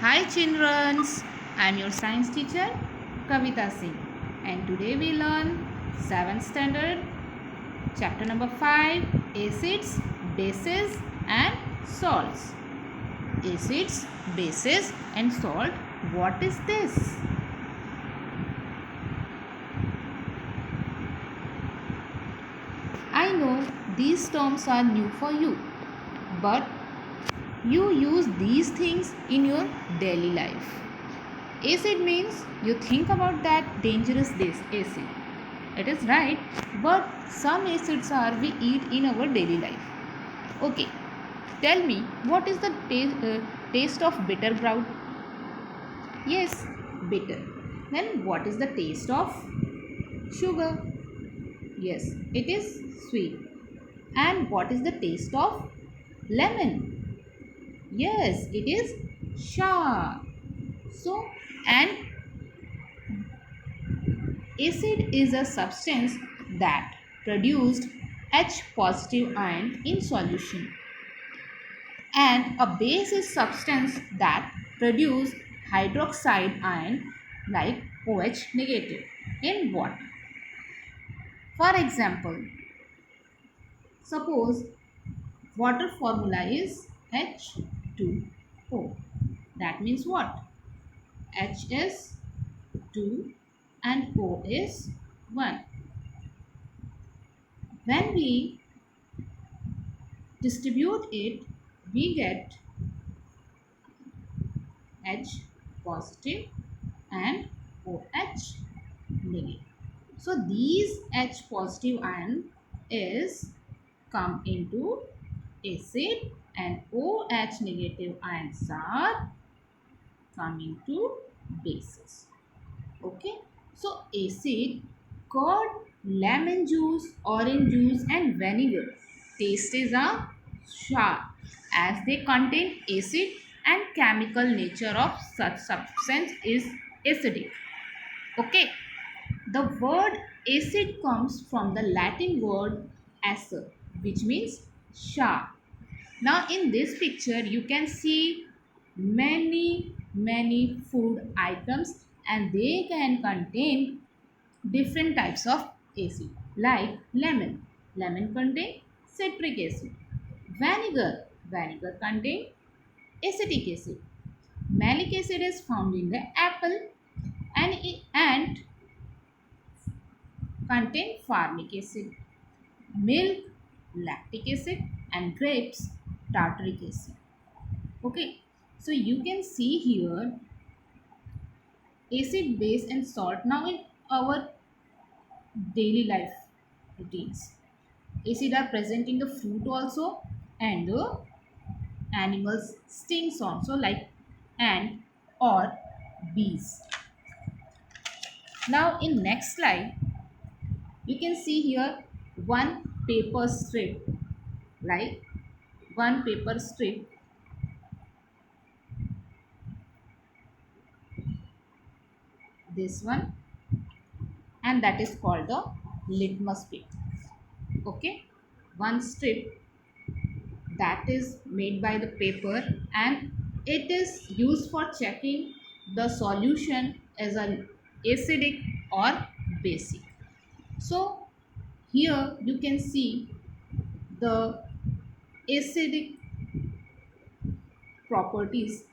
Hi childrens, I am your science teacher Kavita Singh and today we learn 7th standard chapter number 5 acids, bases and salts. Acids, bases and salt, what is this? I know these terms are new for you, but you use these things in your daily life. Acid means you think about that dangerous acid. It is right, but some acids are we eat in our daily life. Okay, tell me what is the taste of bitter gourd? Yes, bitter. Then what is the taste of sugar? Yes, it is sweet. And what is the taste of lemon? Yes, it is sharp. So, and acid is a substance that produced H positive ion in solution, and a base is substance that produce hydroxide ion like OH negative in water. For example, suppose water formula is H2O. That means what? H is 2 and O is 1. When we distribute it, we get H positive and OH negative. So these H positive ion is come into acid and OH negative ions are coming to bases. Okay. So acid, curd, lemon juice, orange juice and vinegar tastes are sharp as they contain acid and chemical nature of such substance is acidic. Okay. The word acid comes from the Latin word acer, which means sharp. Now in this picture you can see many food items and they can contain different types of acid like lemon. Lemon contain citric acid. Vinegar. Vinegar contain acetic acid. Malic acid is found in the apple and contain formic acid. Milk, lactic acid and grapes, tartaric acid. Okay, so you can see here acid, base and salt now in our daily life routines. Acid are present in the fruit also and the animals stings also like ant or bees. Now in next slide you can see here one paper strip, like one paper strip, this one, and that is called the litmus paper. Okay, one strip that is made by the paper and it is used for checking the solution as an acidic or basic. So here you can see the acidic properties.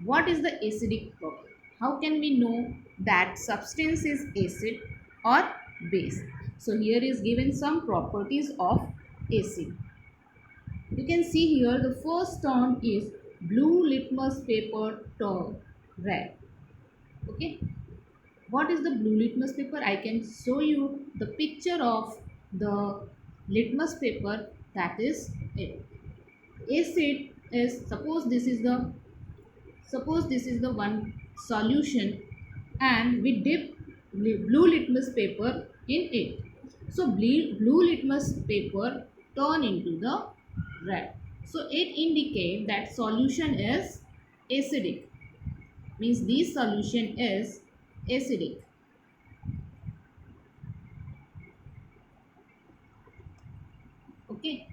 What is the acidic property? How can we know that substance is acid or base? So here is given some properties of acid. You can see here the first tone is blue litmus paper tone red. Okay. What is the blue litmus paper? I can show you the picture of the litmus paper, that is it. Acid is, suppose this is the one solution and we dip blue litmus paper in it. So blue litmus paper turn into the red. So it indicates that solution is acidic. Means this solution is acidic. Okay.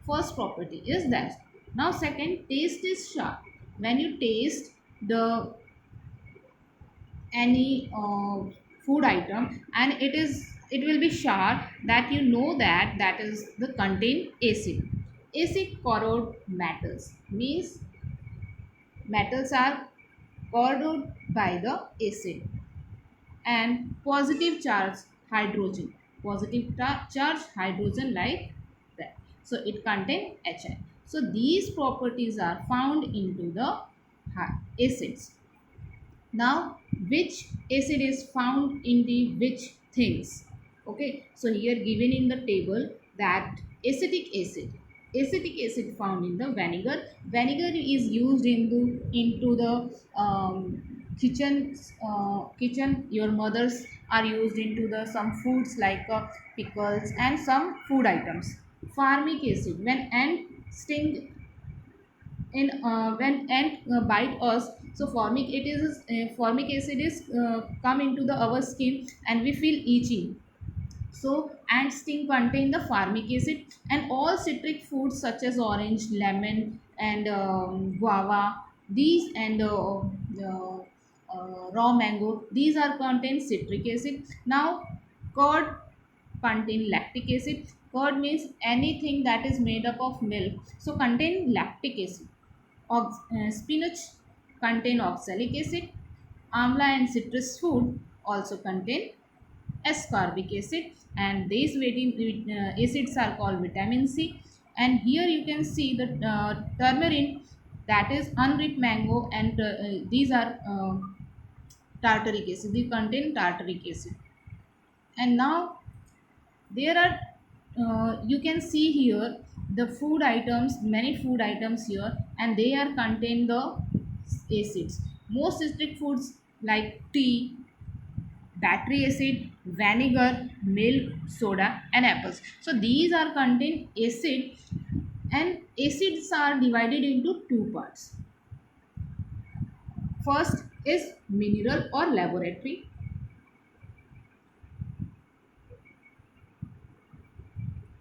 First property is that. Now second, taste is sharp. When you taste the any food item, and it will be sure that you know that that is the contain acid. Acid corrode metals means metals are corroded by the acid. And positive charge hydrogen, charge hydrogen like that, so it contains Hi. So these properties are found into the acids. Now which acid is found in the which things? Okay, so here given in the table that acetic acid found in the vinegar. Vinegar is used into the kitchen. Your mothers are used into the some foods like pickles and some food items. Formic acid, when ant sting in when ant bite us, so formic acid is come into the our skin and we feel itching. So ant sting contain the formic acid. And all citric fruits such as orange, lemon and guava, these and raw mango, these are contain citric acid. Now curd contain lactic acid. Curd means anything that is made up of milk, so contain lactic acid. Spinach contain oxalic acid. Amla and citrus food also contain ascorbic acid, and these acids are called vitamin C. And here you can see the turmeric, that is unripe mango, and these are tartaric acid. They contain tartaric acid. And now there are you can see here the food items, many food items here, and they are contain the acids. Most citric foods like tea, battery acid, vinegar, milk, soda and apples, so these are contain acid. And acids are divided into two parts. First is mineral or laboratory.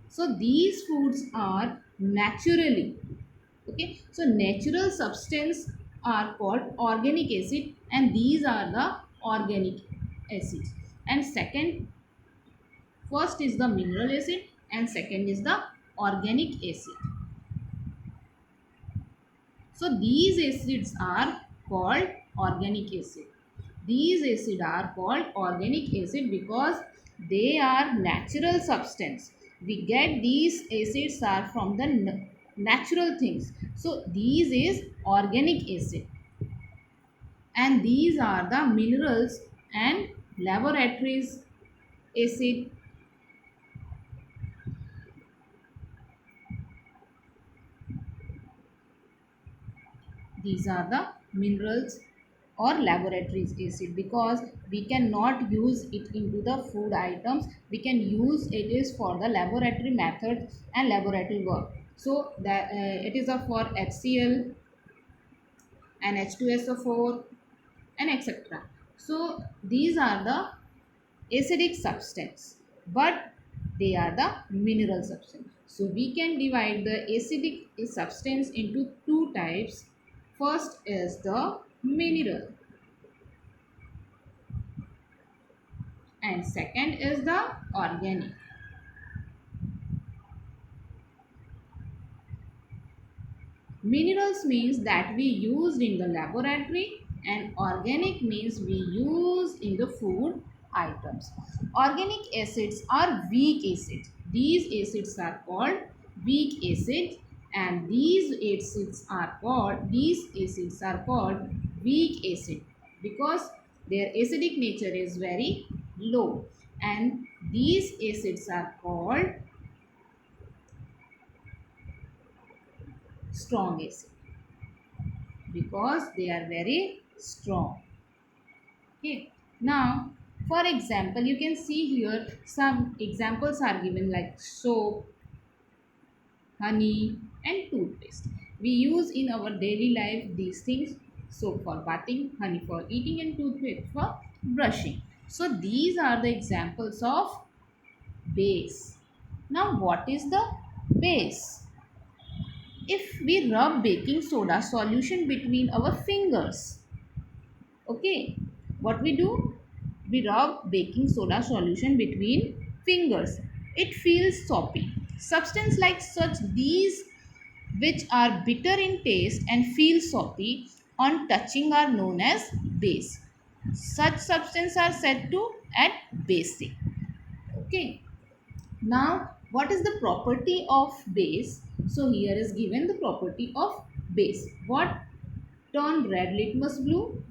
So these foods are naturally, okay, so natural substance are called organic acid, and these are the organic acids. And second, first is the mineral acid and second is the organic acid. So these acids are called organic acid. These acids are called organic acid because they are natural substance. We get these acids are from the natural things. So these is organic acid. And these are the minerals and laboratories acid. These are the minerals or laboratories acid because we cannot use it into the food items. We can use it is for the laboratory method and laboratory work. So that it is a for HCl and H2SO4 and etc. So these are the acidic substance, but they are the mineral substance. So we can divide the acidic substance into two types. First is the mineral and second is the organic. Minerals means that we used in the laboratory and organic means we use in the food items. Organic acids are weak acids. These acids are called weak acids, and these acids are called weak acid because their acidic nature is very low. And these acids are called strong acid because they are very strong. Okay, now for example you can see here some examples are given like soap, honey and toothpaste. We use in our daily life these things: soap for bathing, honey for eating and toothpaste for brushing. So these are the examples of base. Now what is the base? If we rub baking soda solution between our fingers, Okay, what we do? We rub baking soda solution between fingers. It feels soppy. Substance like such these which are bitter in taste and feel soppy on touching are known as base. Such substances are said to add basic. Okay. Now, what is the property of base? So, here is given the property of base. What turn red litmus blue?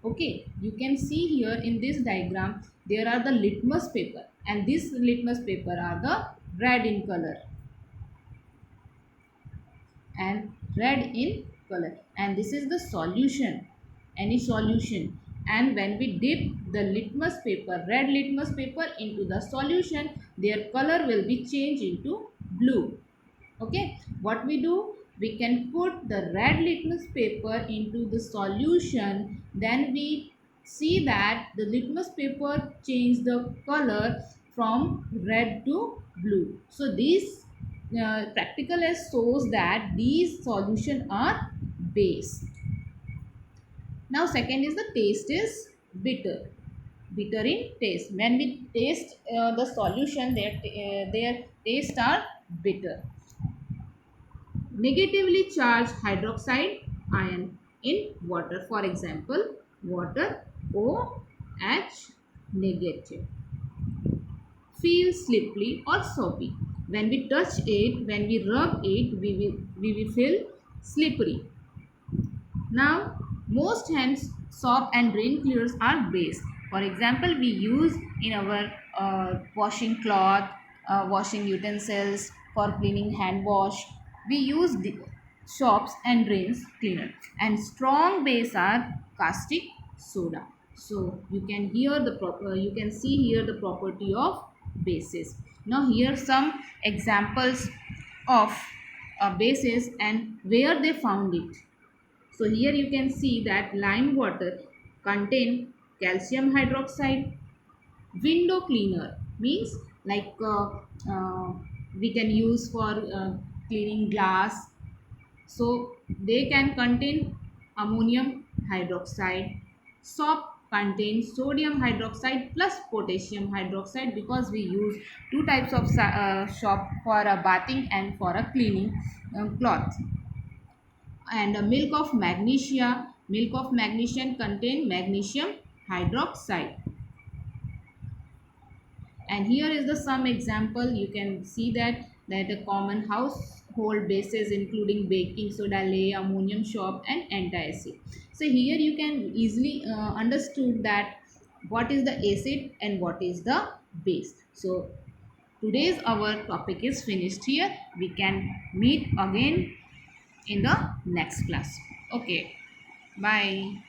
Okay, you can see here in this diagram, there are the litmus paper and this litmus paper are the red in color and red in color, and this is the solution, any solution, and when we dip the litmus paper, red litmus paper into the solution, their color will be changed into blue. Okay, what we do, we can put the red litmus paper into the solution, then we see that the litmus paper change the color from red to blue. So this practical as shows that these solution are base. Now second is the taste is bitter, bitter in taste. When we taste the solution, their taste are bitter. Negatively charged hydroxide ion in water. For example, water OH negative. Feels slippery or soapy. When we touch it, when we rub it, we will feel slippery. Now, most hands soap and drain cleaners are base. For example, we use in our washing cloth, washing utensils, for cleaning hand wash. We use the soaps and drains cleaner. And strong base are caustic soda. So you can you can see here the property of bases. Now here some examples of bases and where they found it. So here you can see that lime water contain calcium hydroxide. Window cleaner means like we can use for cleaning glass. So they can contain ammonium hydroxide. Soap contains sodium hydroxide plus potassium hydroxide because we use two types of soap for a bathing and for a cleaning cloth. And milk of magnesium contain magnesium hydroxide. And here is the some example. You can see that the common household bases including baking soda, lye, ammonium soap and antacid. So here you can easily understood that what is the acid and what is the base. So today's our topic is finished here. We can meet again in the next class. Okay, bye.